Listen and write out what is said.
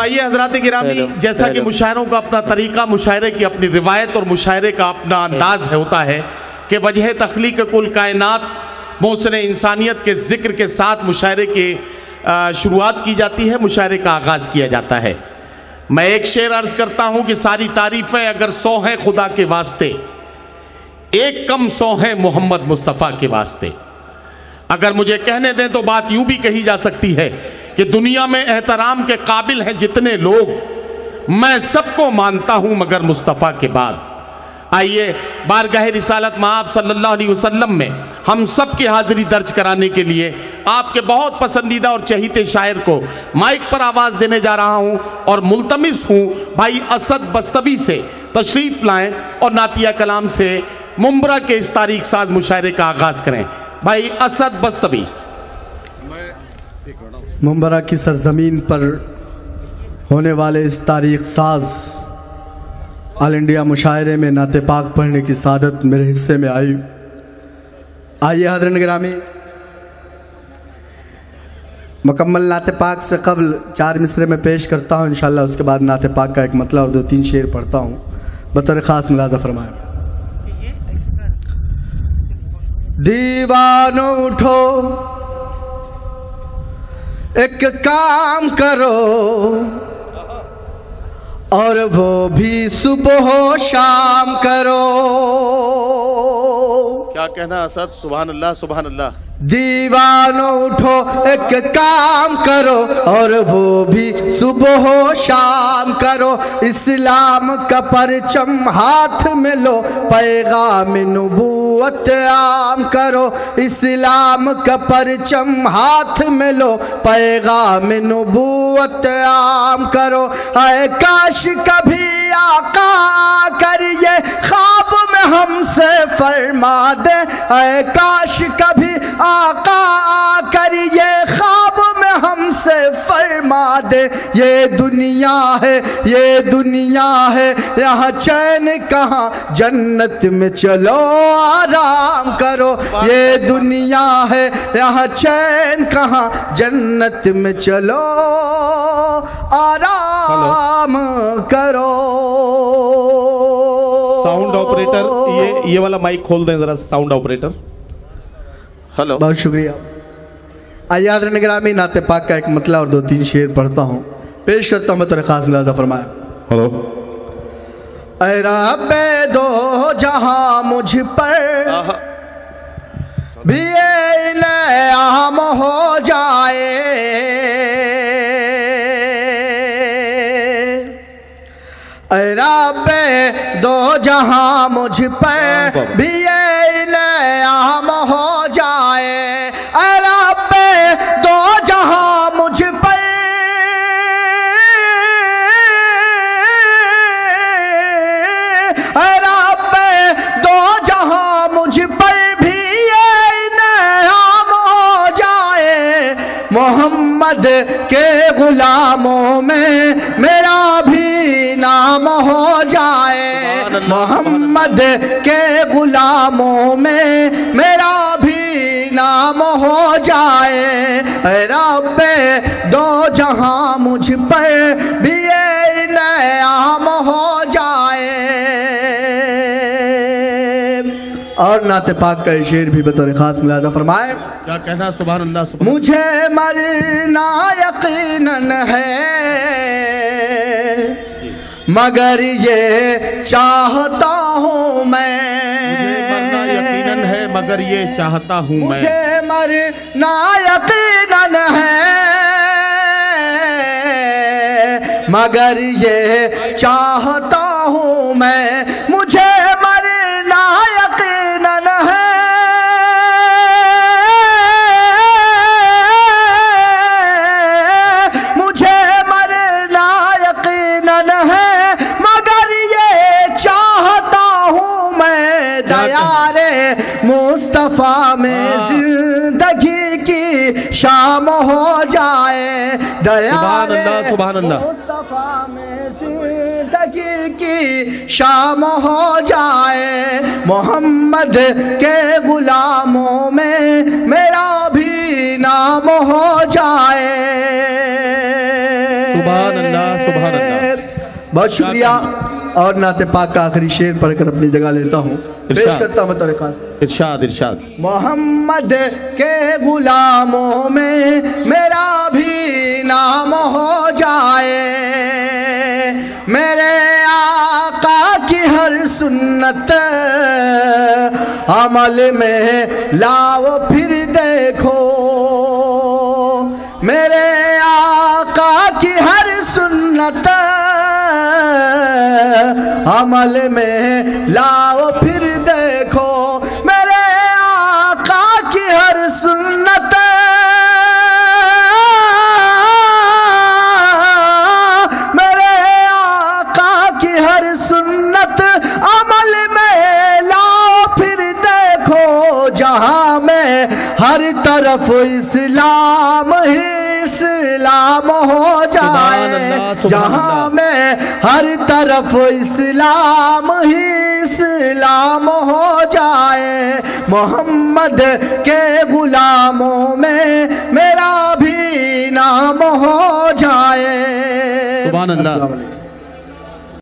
आइए हजरात गिरामी, जैसा कि मुशायरों का अपना तरीका, मुशायरे की अपनी रिवायत और मुशायरे का अपना अंदाज होता है कि वजह तख्लीक कुल कायनात मौसम इंसानियत के ज़िक्र के साथ मुशायरे की शुरुआत की जाती है, मुशायरे का आगाज़ किया जाता है। मैं एक शेर अर्ज़ करता हूँ कि सारी तारीफ़ें अगर 100 हैं खुदा के वास्ते, एक कम 100 हैं मोहम्मद मुस्तफ़ा के वास्ते। अगर मुझे कहने दें तो बात यूं भी कही जा सकती है कि दुनिया में एहतराम के काबिल हैं जितने लोग, मैं सबको मानता हूं मगर मुस्तफ़ा के बाद। आइए बारगाह रिसालत मआब सल्लल्लाहु अलैहि वसल्लम में हम सब की हाजिरी दर्ज कराने के लिए आपके बहुत पसंदीदा और चहीते शायर को माइक पर आवाज़ देने जा रहा हूं और मुल्तमिस हूं भाई असद बस्तवी से तशरीफ़ लाएं और नातिया कलाम से मुंबरा के इस तारीख साज मुशायरे का आगाज़ करें। भाई असद बस्तवी। मुंबरा की सरजमीन पर होने वाले इस तारीख साज ऑल इंडिया मुशायरे में नाते पाक पढ़ने की सादत मेरे हिस्से में आई। आइए हज़रत गिरामी, मुकम्मल नाते पाक से कबल 4 मिसरे में पेश करता हूँ इंशाअल्लाह। उसके बाद नाते पाक का एक मतला और 2-3 शेर पढ़ता हूँ। बतौर ख़ास मुलाज़ा फरमाएं। दीवानो उठो, एक काम करो और वो भी सुबह शाम करो। क्या कहना असद? सुभान अल्लाह सुभान अल्लाह। दीवानो उठो, एक काम करो और वो भी सुबह शाम करो। इस्लाम का परचम हाथ में लो, पैगाम नबूवत आम करो। इस्लाम का परचम हाथ में लो, पैगाम नबूवत आम करो। ऐ काश कभी आका करिए ख्वाब में हमसे फरमा दे। ऐ काश कभी आका करिए ख्वाब में हमसे फरमा दे। ये दुनिया है, ये दुनिया है, यहाँ चैन कहाँ, जन्नत में चलो आराम करो। ये दुनिया है, यहाँ चैन कहाँ, जन्नत में चलो आराम करो। साउंड ऑपरेटर, ये वाला माइक खोल दें जरा, साउंड ऑपरेटर। हेलो, बहुत शुक्रिया। आइए हज़रत गिरामी, नाते पाक का एक मतला और 2-3 शेर पढ़ता हूँ, पेश करता हूँ। मैं तेरे खास मुलाज़ा फरमाया। हेलो। ऐ रब्बे दो जहां मुझ पर भी इनाम हो जाए। ऐ रब्बे दो जहां मुझ पर भी इनाम हो जाए। ऐ रब्बे दो जहां मुझ पर मोहम्मद के गुलामों में मेरा भी नाम हो जाए। मोहम्मद के गुलामों में मेरा भी नाम हो जाए। रब्बे दो जहां मुझ पर भी नाम हो जाए। और नाते पाक का शेर भी बतौर खास मुलाज़ा फरमाए। क्या कहना? सुभान अल्लाह सुभान। मुझे मरना यकीनन है, मगर ये चाहता हूँ मैं। मुझे मरना यकीनन है, मगर ये चाहता हूँ मैं। मुझे मरना यकीनन है, मगर ये चाहता हूँ मैं। मुझे मुस्तफा में जिंदगी की शाम हो जाए। दया सुभान अल्लाह। मुस्तफा में जिंदगी की शाम हो जाए। मोहम्मद के गुलामों में मेरा भी नाम हो जाए। सुभान अल्लाह बहुत शुक्रिया। और नाते पाक का आखिरी शेर पढ़कर अपनी जगह लेता हूँ, पेश करता हूँ तरीक़ा से। इरशाद इरशाद। मोहम्मद के गुलामों में मेरा भी नाम हो जाए, मेरे आका की हर सुन्नत अमल में लाओ फिर देखो, मेरे आका की हर सुन्नत अमल में लाओ फिर देखो, मेरे आका की हर सुन्नत मेरे आका की हर सुन्नत अमल में लाओ फिर देखो, जहां में हर तरफ इस्लाम ही इस्लाम हो जाए, जहां में हर तरफ इस्लाम ही इस्लाम हो जाए, मोहम्मद के गुलामों में मेरा भी नाम हो जाए। सुभान अल्लाह।